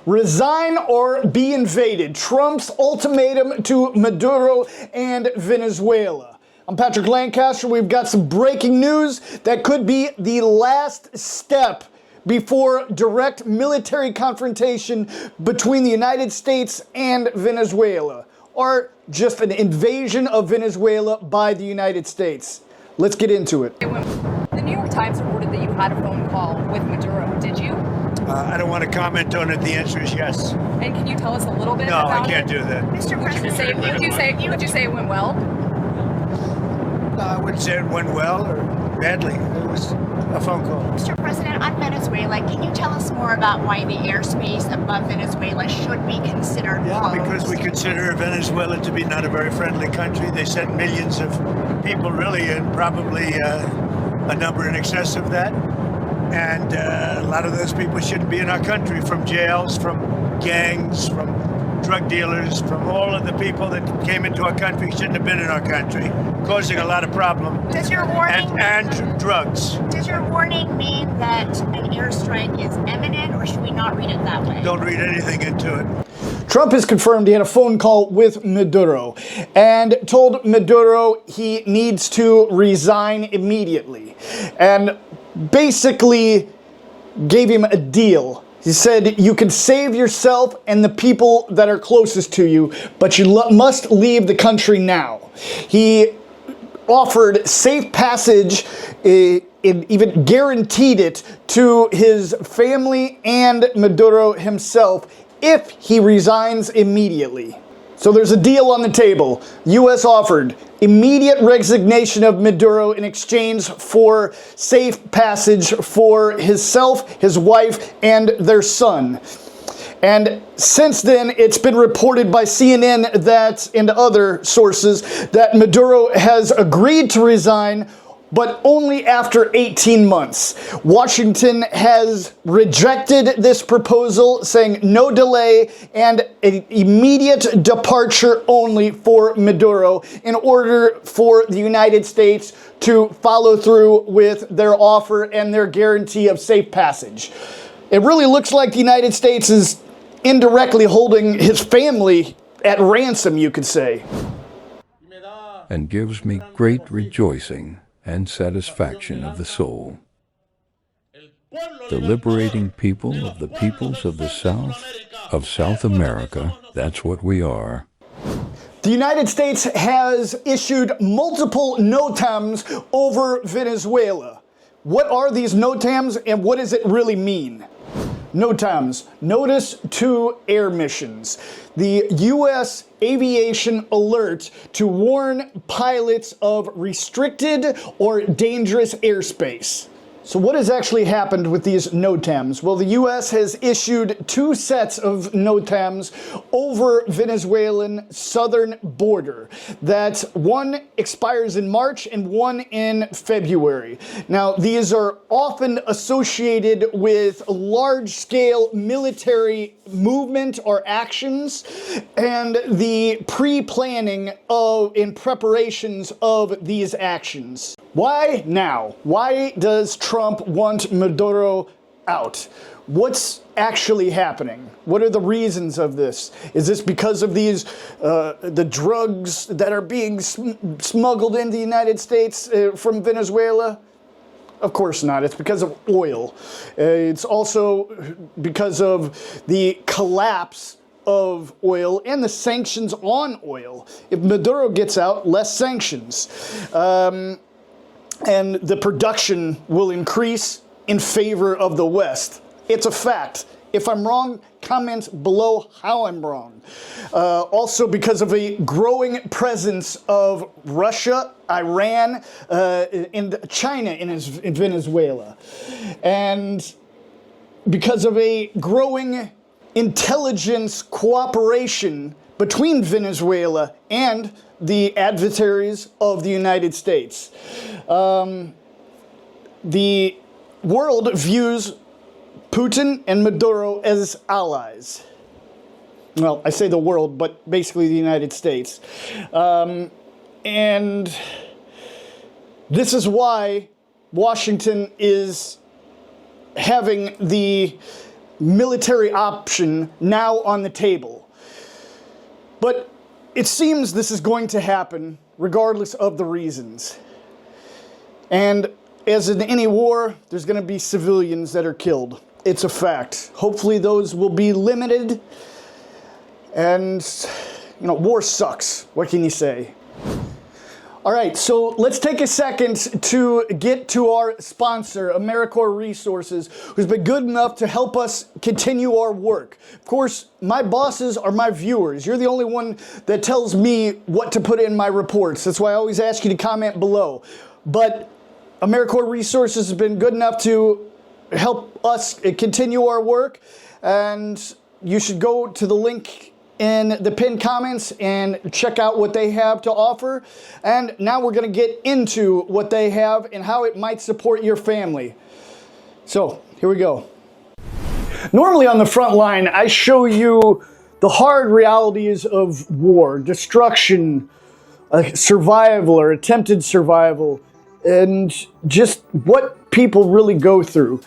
Resign or be invaded. Trump's ultimatum to Maduro and Venezuela. I'm Patrick Lancaster. We've got some breaking news that could be the last step before direct military confrontation between the United States and Venezuela, or just an invasion of Venezuela by the United States. Let's get into it. The New York Times reported that you had a phone call with Maduro. Did you? I don't want to comment on it. The answer is yes. And can you tell us a little bit No, about I can't it? do that. Mr. Would you say it went well? No, I wouldn't say it went well or badly. It was a phone call. Mr. President, on Venezuela, can you tell us more about why the airspace above Venezuela should be considered closed? Because we consider Venezuela to be not a very friendly country. They sent millions of people, really, and probably a number in excess of that. And a lot of those people shouldn't be in our country, from jails, from gangs, from drug dealers, from all of the people that came into our country shouldn't have been in our country, causing a lot of problems. Does your warning and drugs. Does your warning mean that an airstrike is imminent, or should we not read it that way? Don't read anything into it. Trump has confirmed he had a phone call with Maduro and told Maduro he needs to resign immediately, and basically gave him a deal. He said, you can save yourself and the people that are closest to you, but you must leave the country now. He offered safe passage, even guaranteed it to his family and Maduro himself if he resigns immediately. So there's a deal on the table. U.S. offered immediate resignation of Maduro in exchange for safe passage for himself, his wife, and their son. And since then, it's been reported by CNN that, and other sources, that Maduro has agreed to resign, but only after 18 months. Washington has rejected this proposal, saying no delay and an immediate departure only for Maduro in order for the United States to follow through with their offer and their guarantee of safe passage. It really looks like the United States is indirectly holding his family at ransom, you could say. And gives me great rejoicing and satisfaction of the soul. The liberating people of the peoples of the South, of South America, that's what we are. The United States has issued multiple NOTAMs over Venezuela. What are these NOTAMs and what does it really mean? NOTAMs, Notice to Air Missions. The U.S. Aviation Alert to warn pilots of restricted or dangerous airspace. So what has actually happened with these NOTAMs? Well, the U.S. has issued 2 sets of NOTAMs over Venezuelan southern border. That one expires in March and one in February. Now, these are often associated with large-scale military movement or actions and the pre-planning of and preparations of these actions. Why now? Why does Trump want Maduro out? What's actually happening? What are the reasons of this? Is this because of these, the drugs that are being smuggled into the United States from Venezuela? Of course not. It's because of oil. It's also because of the collapse of oil and the sanctions on oil. If Maduro gets out, less sanctions. And the production will increase in favor of the West. It's a fact. If I'm wrong, comment below how I'm wrong. Also because of a growing presence of Russia, Iran, and China in Venezuela. And because of a growing intelligence cooperation between Venezuela and the adversaries of the United States. The world views Putin and Maduro as allies. Well, I say the world, but basically the United States. And this is why Washington is having the military option now on the table. But it seems this is going to happen regardless of the reasons. And as in any war, there's going to be civilians that are killed. It's a fact. Hopefully those will be limited. And, you know, war sucks. What can you say? All right, so let's take a second to get to our sponsor, AmeriCorps Resources, who's been good enough to help us continue our work. Of course, my bosses are my viewers. You're the only one that tells me what to put in my reports. That's why I always ask you to comment below. But AmeriCorps Resources has been good enough to help us continue our work, and you should go to the link in the pinned comments and check out what they have to offer. And now we're going to get into what they have and how it might support your family. So here we go. Normally on the front line, I show you the hard realities of war, destruction, survival or attempted survival, and just what people really go through.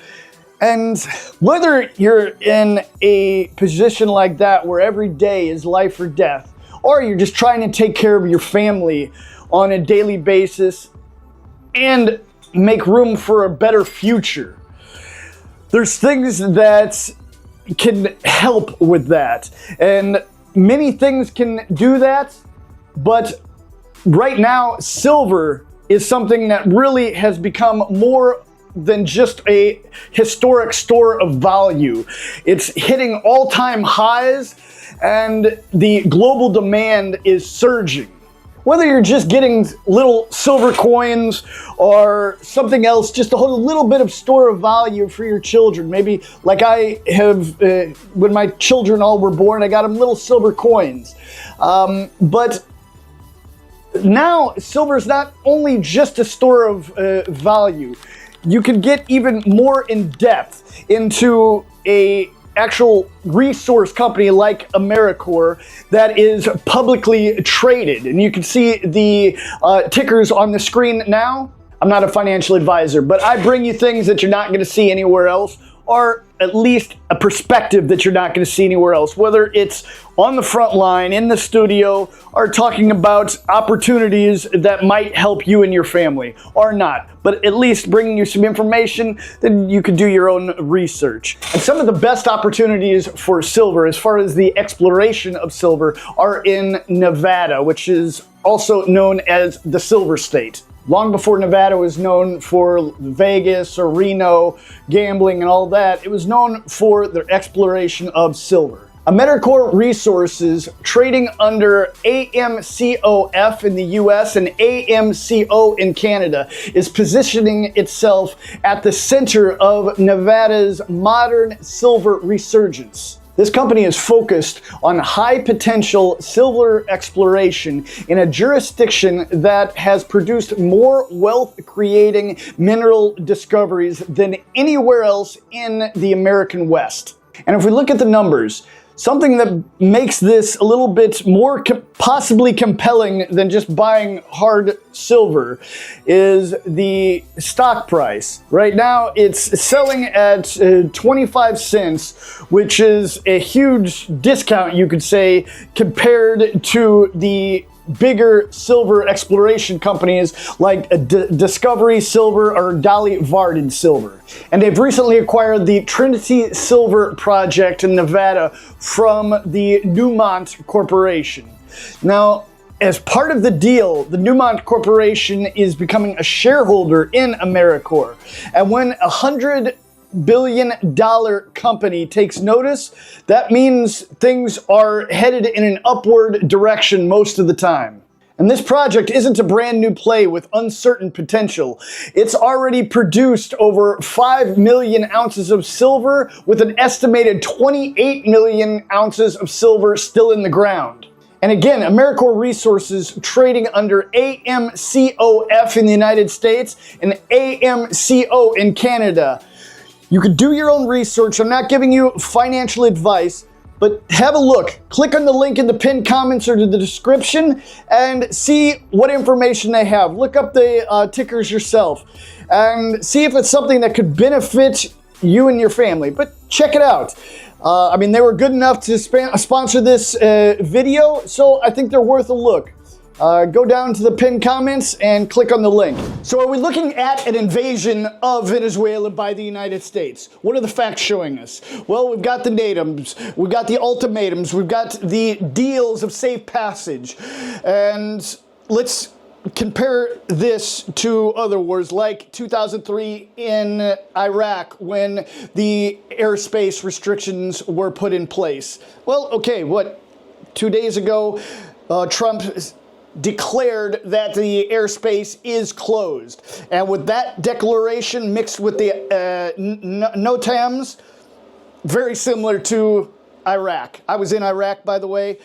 And whether you're in a position like that where every day is life or death, or you're just trying to take care of your family on a daily basis and make room for a better future, there's things that can help with that. And many things can do that, but right now, silver is something that really has become more than just a historic store of value. It's hitting all-time highs, and the global demand is surging. Whether you're just getting little silver coins or something else, just to hold a little bit of store of value for your children. Maybe like I have, when my children all were born, I got them little silver coins. But now silver is not only just a store of value. You can get even more in depth into a actual resource company like AmeriCorps that is publicly traded. And you can see the tickers on the screen now. I'm not a financial advisor, but I bring you things that you're not going to see anywhere else, or at least a perspective that you're not going to see anywhere else, whether it's on the front line, in the studio, or talking about opportunities that might help you and your family, or not, but at least bringing you some information that you could do your own research. And some of the best opportunities for silver, as far as the exploration of silver, are in Nevada, which is also known as the Silver State. Long before Nevada was known for Vegas or Reno, gambling and all that, it was known for their exploration of silver. AmeriCorps Resources, trading under AMCOF in the US and AMCO in Canada, is positioning itself at the center of Nevada's modern silver resurgence. This company is focused on high potential silver exploration in a jurisdiction that has produced more wealth creating mineral discoveries than anywhere else in the American West. And if we look at the numbers, something that makes this a little bit more possibly compelling than just buying hard silver is the stock price. Right now, it's selling at 25 cents, which is a huge discount, you could say, compared to the bigger silver exploration companies like Discovery Silver or Dolly Varden Silver. And they've recently acquired the Trinity Silver Project in Nevada from the Newmont Corporation. Now, as part of the deal, the Newmont Corporation is becoming a shareholder in AmeriCorps. And when $100 billion company takes notice, that means things are headed in an upward direction most of the time. And this project isn't a brand new play with uncertain potential. It's already produced over 5 million ounces of silver, with an estimated 28 million ounces of silver still in the ground. And again, AmeriCorps Resources trading under AMCOF in the United States and AMCO in Canada. You could do your own research. I'm not giving you financial advice, but have a look. Click on the link in the pinned comments or to the description and see what information they have. Look up the tickers yourself and see if it's something that could benefit you and your family. But check it out. I mean, they were good enough to sponsor this video, so I think they're worth a look. Go down to the pinned comments and click on the link. So are we looking at an invasion of Venezuela by the United States? What are the facts showing us? Well, we've got the NOTAMs, we've got the ultimatums, we've got the deals of safe passage. And let's compare this to other wars like 2003 in Iraq when the airspace restrictions were put in place. Well, okay, 2 days ago, Trump declared that the airspace is closed. And with that declaration mixed with the NOTAMs, very similar to Iraq. I was in Iraq, by the way,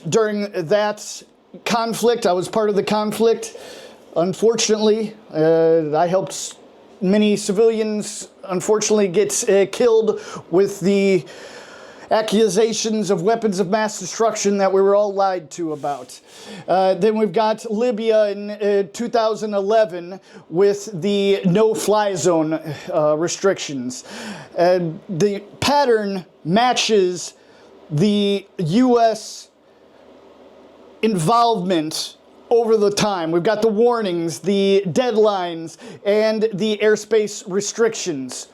during that conflict. I was part of the conflict. Unfortunately, I helped many civilians, unfortunately, get killed with the accusations of weapons of mass destruction that we were all lied to about. Then we've got Libya in 2011 with the no-fly zone restrictions. The pattern matches the U.S. involvement over the time. We've got the warnings, the deadlines, and the airspace restrictions.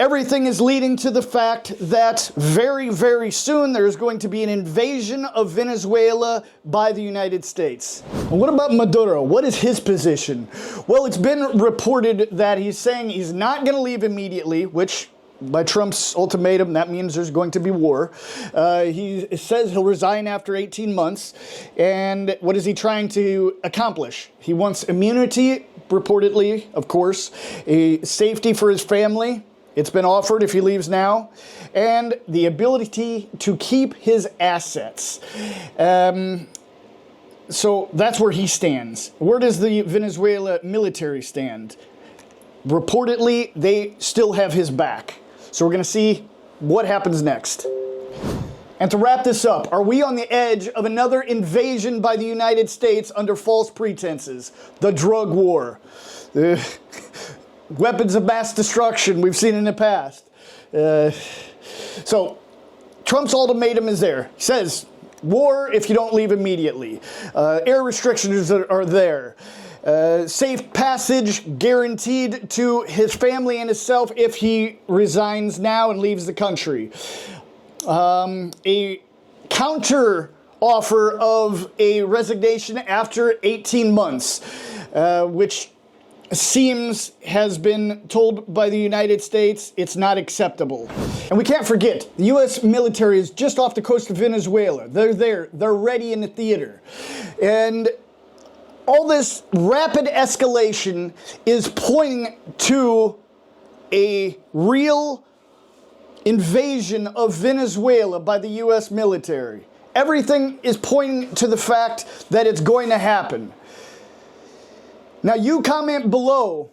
Everything is leading to the fact that very, very soon there's going to be an invasion of Venezuela by the United States. And what about Maduro? What is his position? Well, it's been reported that he's saying he's not going to leave immediately, which by Trump's ultimatum, that means there's going to be war. He says he'll resign after 18 months. And what is he trying to accomplish? He wants immunity, reportedly, of course, a safety for his family. It's been offered if he leaves now, and the ability to keep his assets. So that's where he stands. Where does the Venezuela military stand? Reportedly, they still have his back. So we're going to see what happens next. And to wrap this up, are we on the edge of another invasion by the United States under false pretenses? The drug war. Weapons of mass destruction we've seen in the past. So Trump's ultimatum is there. He says, war if you don't leave immediately. Air restrictions are there. Safe passage guaranteed to his family and himself if he resigns now and leaves the country. A counter offer of a resignation after 18 months, which has been told by the United States it's not acceptable. And we can't forget, the U.S. military is just off the coast of Venezuela. They're there. They're ready in the theater. And all this rapid escalation is pointing to a real invasion of Venezuela by the U.S. military. Everything is pointing to the fact that it's going to happen. Now, you comment below,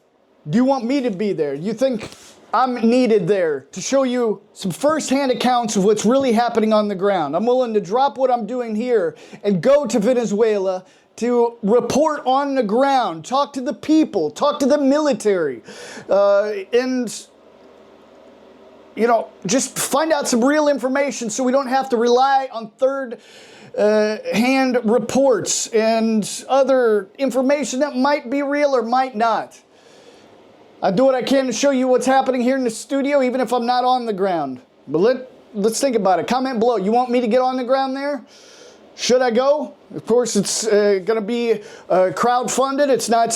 do you want me to be there? Do you think I'm needed there to show you some first-hand accounts of what's really happening on the ground? I'm willing to drop what I'm doing here and go to Venezuela to report on the ground, talk to the people, talk to the military, and, you know, just find out some real information so we don't have to rely on third-hand reports and other information that might be real or might not. I do what I can to show you what's happening here in the studio, even if I'm not on the ground. But let's think about it. Comment below. You want me to get on the ground there? Should I go? Of course, it's going to be crowdfunded. It's not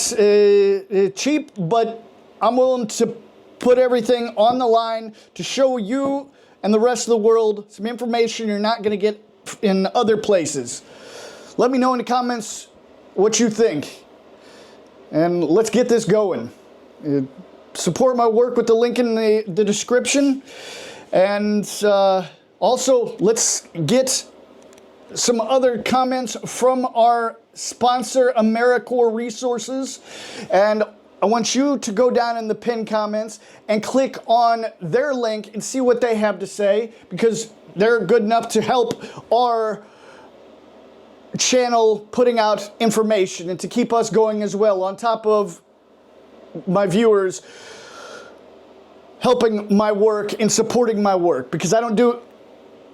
cheap, but I'm willing to put everything on the line to show you and the rest of the world some information you're not going to get in other places. Let me know in the comments what you think. And let's get this going. Support my work with the link in the description. And also, let's get some other comments from our sponsor, AmeriCorps Resources. And I want you to go down in the pinned comments and click on their link and see what they have to say, because they're good enough to help our channel putting out information and to keep us going as well, on top of my viewers helping my work and supporting my work, because I don't do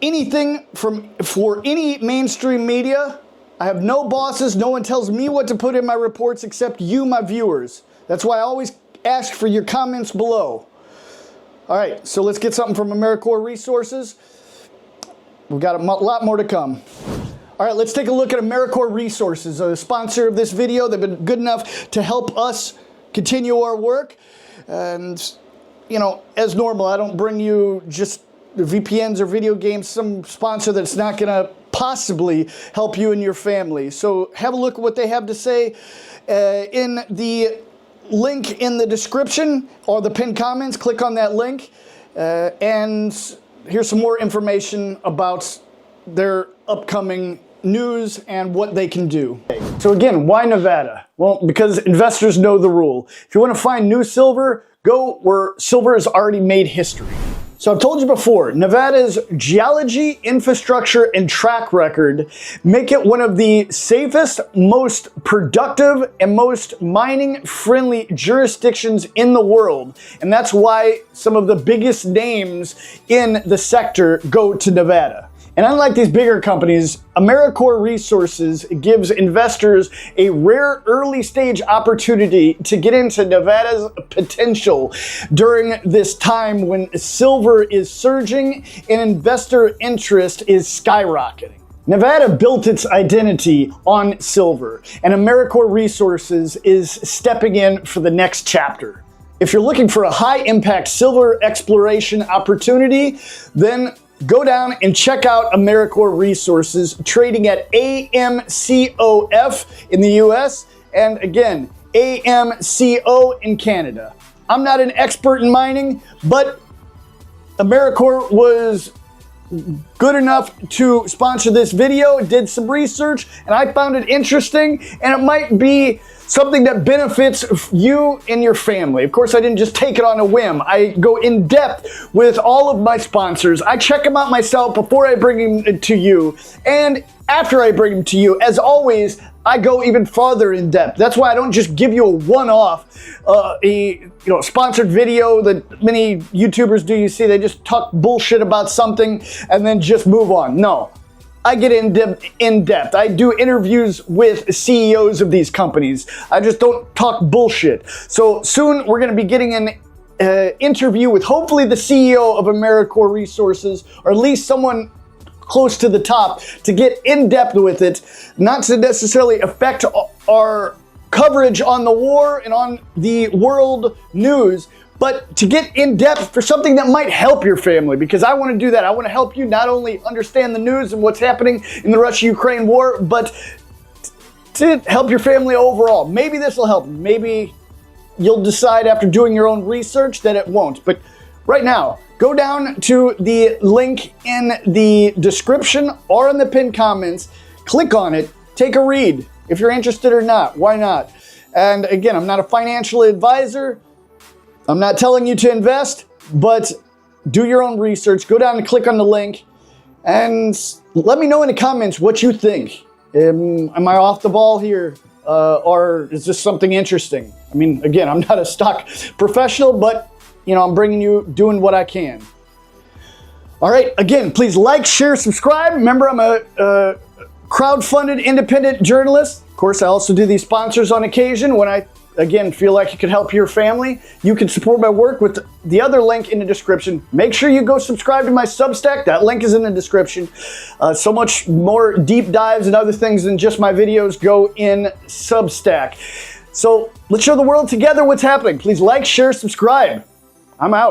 anything for any mainstream media. I have no bosses. No one tells me what to put in my reports except you, my viewers. That's why I always ask for your comments below. All right, so let's get something from AmeriCorps Resources. We've got a lot more to come. All right, let's take a look at AmeriCorps Resources, a sponsor of this video. They've been good enough to help us continue our work. And, you know, as normal, I don't bring you just VPNs or video games, some sponsor that's not going to possibly help you and your family. So have a look at what they have to say in the link in the description or the pinned comments. Click on that link and here's some more information about their upcoming news and what they can do. So again, why Nevada? Well, because investors know the rule. If you want to find new silver, go where silver has already made history. So I've told you before, Nevada's geology, infrastructure, and track record make it one of the safest, most productive, and most mining-friendly jurisdictions in the world. And that's why some of the biggest names in the sector go to Nevada. And unlike these bigger companies, AmeriCorps Resources gives investors a rare early stage opportunity to get into Nevada's potential during this time when silver is surging and investor interest is skyrocketing. Nevada built its identity on silver, and AmeriCorps Resources is stepping in for the next chapter. If you're looking for a high-impact silver exploration opportunity, then go down and check out AmeriCorps Resources, trading at AMCOF in the US and again, AMCO in Canada. I'm not an expert in mining, but AmeriCorps was good enough to sponsor this video, did some research, and I found it interesting, and it might be something that benefits you and your family. Of course, I didn't just take it on a whim. I go in depth with all of my sponsors. I check them out myself before I bring them to you. And after I bring them to you, as always, I go even farther in depth. That's why I don't just give you a one-off, sponsored video that many YouTubers do. You see, they just talk bullshit about something and then just move on. No. I get in depth. I do interviews with CEOs of these companies. I just don't talk bullshit. So soon we're going to be getting an interview with hopefully the CEO of AmeriCorps Resources, or at least someone close to the top, to get in depth with it, not to necessarily affect our coverage on the war and on the world news, but to get in depth for something that might help your family, because I want to do that. I want to help you not only understand the news and what's happening in the Russia-Ukraine war, but to help your family overall. Maybe this will help. Maybe you'll decide after doing your own research that it won't. But right now, go down to the link in the description or in the pinned comments, click on it, take a read. If you're interested or not, why not? And again, I'm not a financial advisor. I'm not telling you to invest, but do your own research. Go down and click on the link and let me know in the comments what you think. Am I off the ball here? Or is this something interesting? I mean, again, I'm not a stock professional, but I'm bringing you, doing what I can. All right, again, please like, share, subscribe. Remember, I'm a crowd-funded independent journalist. Of course, I also do these sponsors on occasion when I, again, feel like it could help your family. You can support my work with the other link in the description. Make sure you go subscribe to my Substack. That link is in the description. So much more deep dives and other things than just my videos go in Substack. So let's show the world together what's happening. Please like, share, subscribe. I'm out.